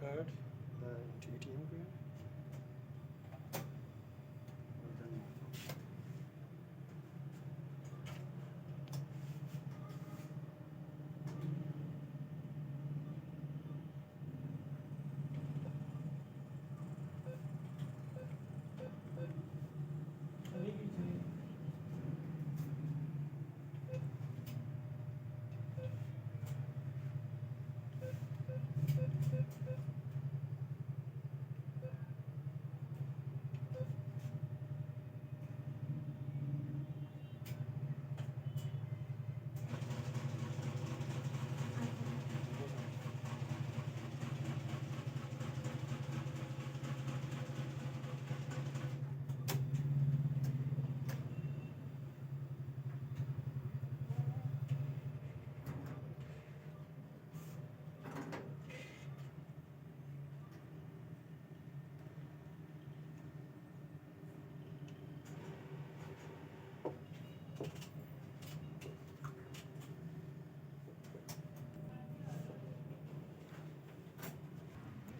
card, to ATM card.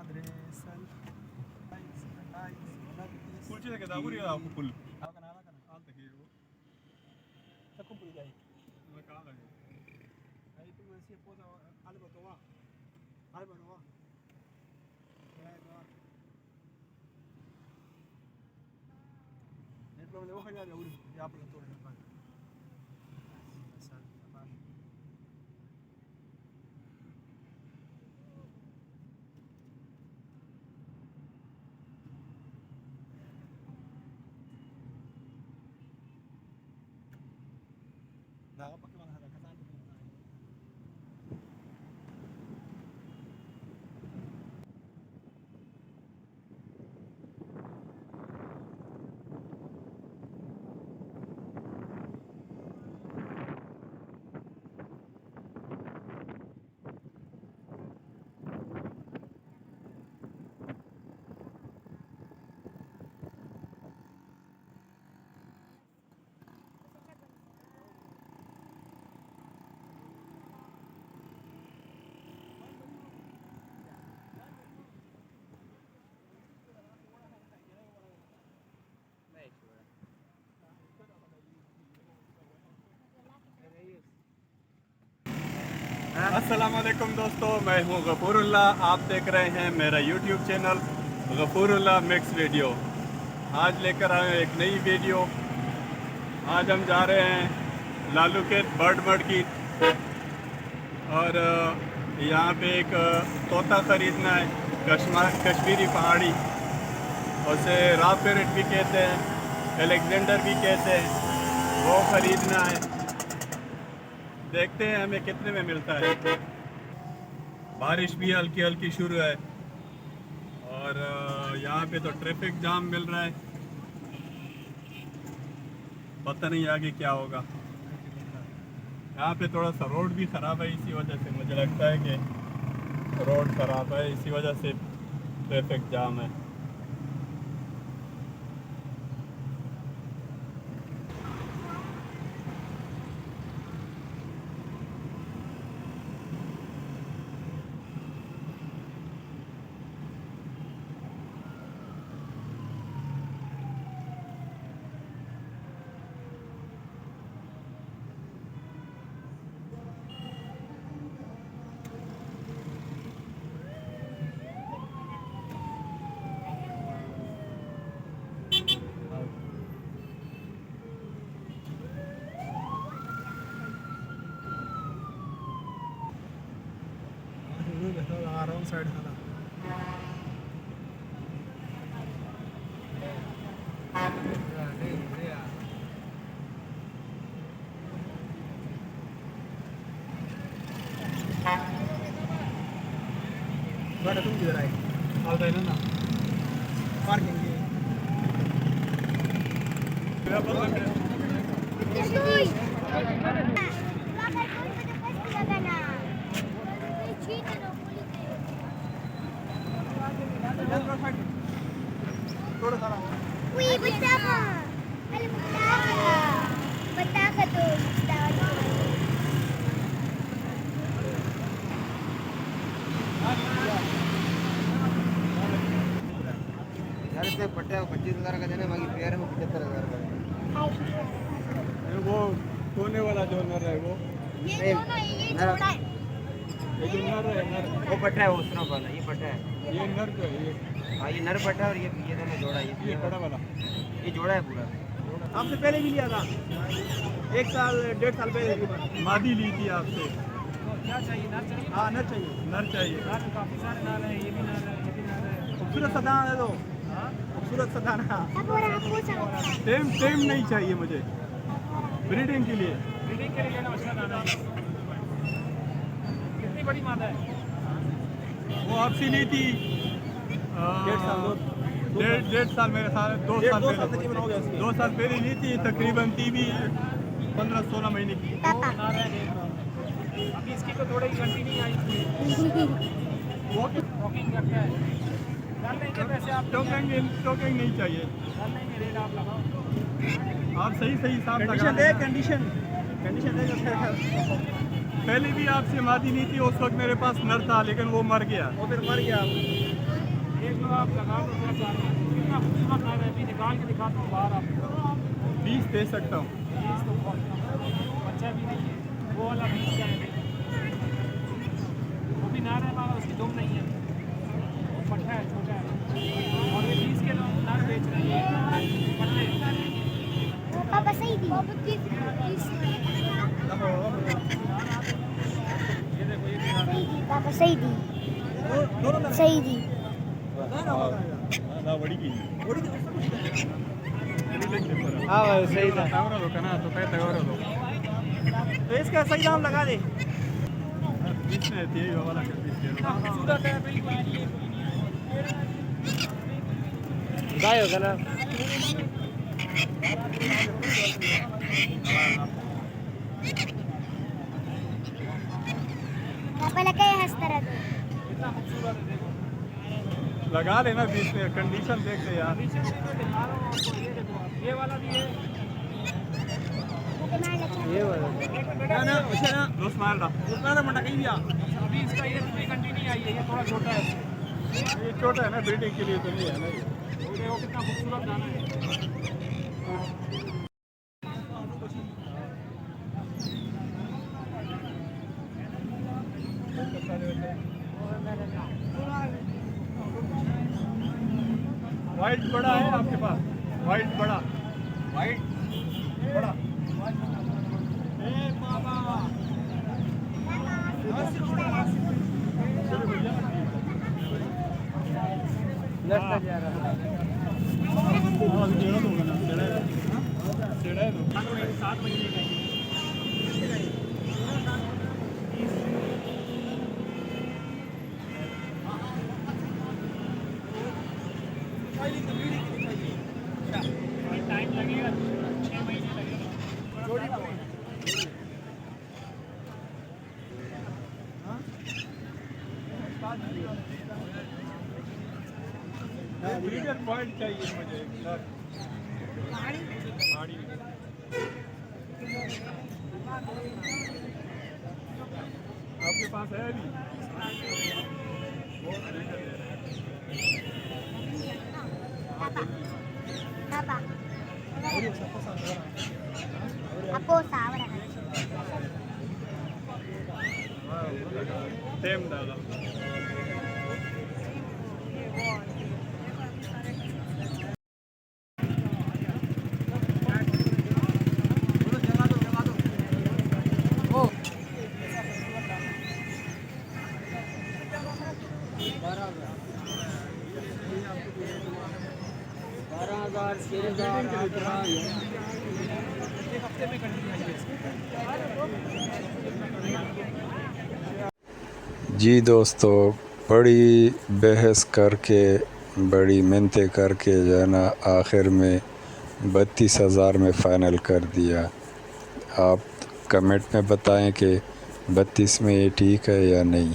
adresa Pulce che da pure io pul. alta che io sta compri dai Ma cala che. hai prima si posa alba to wa alba no wa nel problema devo fare la uri ya por la torre del banco nakapag mga kasama ko na अस्सलाम वालेकुम दोस्तों, मैं हूं गफूरुल्लाह। आप देख रहे हैं मेरा यूट्यूब चैनल गफूरुल्लाह मिक्स वीडियो। आज लेकर आए हैं एक नई वीडियो। आज हम जा रहे हैं लालू के बर्ड मार्केट और यहाँ पे एक तोता ख़रीदना है, कश्मीरी पहाड़ी। उसे रॉ पैरेट भी कहते हैं, अलेक्जेंडर भी कहते हैं, वो ख़रीदना है। देखते हैं हमें कितने में मिलता है। बारिश भी हल्की हल्की शुरू है और यहाँ पे तो ट्रैफिक जाम मिल रहा है, पता नहीं आगे क्या होगा। यहाँ पे थोड़ा सा रोड भी ख़राब है, इसी वजह से मुझे लगता है कि रोड ख़राब है, इसी वजह से ट्रैफिक जाम है। wrong side था ना बड़ा तुम किधर आए आता है ना पार्किंग की थोड़ा सारा Wih, betapa? Alam betapa? Betapa tu? इसने पट्टे 25,000 का देना, बाकी पेयर है वो 75,000 का। वो सोने वाला जो नर है वो ये दोनों ये जोड़ा है। ये जो नर है नर वो पट्टा है, वो उसना वाला ये पट्टा है। ये नर जो है हाँ ये नर पट्टा है और ये दोनों जोड़ा है। ये बड़ा वाला ये जोड़ा है पूरा। आपसे पहले भी लिया था, 1 साल 1.5 साल पहले की बात। मादी ली थी आपसे। क्या चाहिए? नर चाहिए? हाँ नर चाहिए। नर चाहिए। नर काफ़ी सारे नर हैं, ये भी नर है, ये भी नर है। खूबसूरत सा दाना है, दो खूबसूरत सा दाना। अब और आपको समझ सेम नहीं चाहिए मुझे, ब्रीडिंग के लिए। ब्रीडिंग के लिए लेना अच्छा दाना है। कितनी बड़ी मादा है? वो आपसे ली थी 1.5 साल मेरे साल 2 साल दो साल पहले। तकरीबन हो गया इसके। 2 साल पहले ली थी, तकरीबन थी भी 15-16 महीने की। पापा। नर है, देख रहा हूँ। अभी इसकी तो थोड़ी घंटी नहीं आई थी। वॉकिंग करता है। डाल लेंगे पैसे आप? टोकेंग नहीं चाहिए। डाल लेंगे, रेट आप लगाओ। आप सही हिसाब लगा कंडीशन दे, देना। कंडीशन दे जो पहले भी आपसे मादी नहीं थी, उस वक्त मेरे पास नर था लेकिन वो मर गया। वो फिर मर गया। एक लो आप लगा लो, थोड़ा सा कितना खूबसूरत नर है। अभी निकाल के दिखाता हूँ बाहर आपको। 20 दे सकता हूँ। 20 तो बहुत कम है। बच्चा भी नहीं है, वो वाला 20 का है। वो भी नर है हमारा, उसकी दुम नहीं है, वो पट्टा है, छोटा है। और ये 20 के लोग नर बेच रहे हैं, पट्टे। पापा सही दी। ये देखो, ये भी नर है। सही दी पापा, सही दी, दोनों नर सही दी। ना बड़ी की हाँ भाई सही था। तो कहते हो तो इसका सही दाम लगा दे। इसमें थी वाला कर दीजिए। खूबसूरत है बिल्कुल। गाय होगा ना। पापा लगा है हंसता रहा। कितना खूबसूरत है, देखो। लगा लेना 20 में, कंडीशन देख ले यार। नीचे से मैं दिखा रहा हूँ आपको, ये देखो आप, ये वाला भी है। ये वाला ना अच्छा ना दोस्त मार रहा। उसमें ना मंडा कहीं भी आ। अभी इसका ये पूरी घंटी नहीं आई है, ये थोड़ा छोटा है। ये छोटा है ना, ब्रीडिंग के लिए तो नहीं है ना ये। ये देखो कितना खूबसूरत दाना है। वाइट बड़ा है आपके पास? वाइट बड़ा लड़का जा रहा है। सेड़ा है तो 7 महीने का ये। टाइम लगेगा, 6 महीने लगेगा। ब्रीडर पॉइंट चाहिए मुझे सर। पहाड़ी आपके पास है अभी? Apa? Apo saura. सेम दादा। जी दोस्तों, बड़ी बहस करके, बड़ी मिन्नतें करके जो है ना आखिर में 32,000 में फ़ाइनल कर दिया। आप कमेंट में बताएं कि 32 में ये ठीक है या नहीं।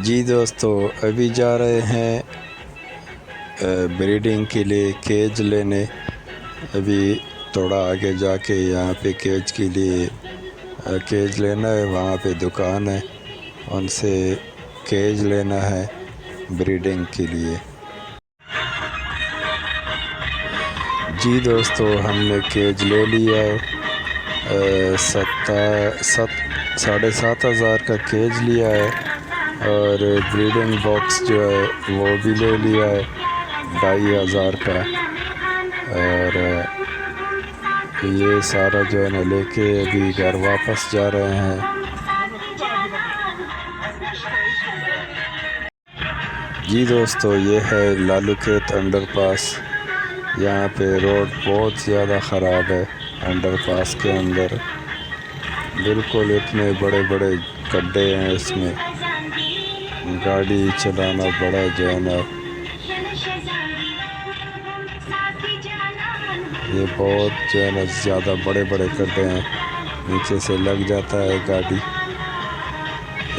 जी दोस्तों, अभी जा रहे हैं ब्रीडिंग के लिए केज लेने। अभी थोड़ा आगे जाके यहाँ पे केज के लिए केज लेना है, वहाँ पे दुकान है, उनसे केज लेना है ब्रीडिंग के लिए। जी दोस्तों, हमने केज ले लिया है। 7,500 का केज लिया है और ब्रीडिंग बॉक्स जो है वो भी ले लिया है 2,500 का। और ये सारा जो है ना लेके अभी घर वापस जा रहे हैं। जी दोस्तों, ये है लालूखेत अंडरपास। यहाँ पे रोड बहुत ज़्यादा ख़राब है। अंडरपास के अंदर बिल्कुल इतने बड़े बड़े गड्ढे हैं, इसमें गाड़ी चलाना बड़ा जो है ना, ये बहुत जो है ना ज़्यादा बड़े बड़े गड्ढे हैं, नीचे से लग जाता है गाड़ी।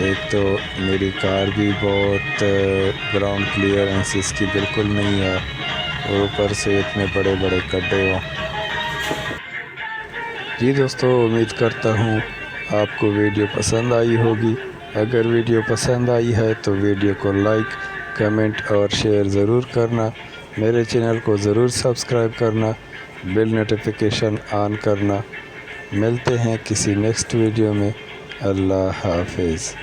एक तो मेरी कार भी बहुत ग्राउंड क्लियरेंस इसकी बिल्कुल नहीं है, और ऊपर से इतने बड़े बड़े गड्ढे हों। जी दोस्तों, उम्मीद करता हूँ आपको वीडियो पसंद आई होगी। अगर वीडियो पसंद आई है तो वीडियो को लाइक, कमेंट और शेयर ज़रूर करना। मेरे चैनल को ज़रूर सब्सक्राइब करना, बेल नोटिफिकेशन ऑन करना। मिलते हैं किसी नेक्स्ट वीडियो में। अल्लाह हाफिज़।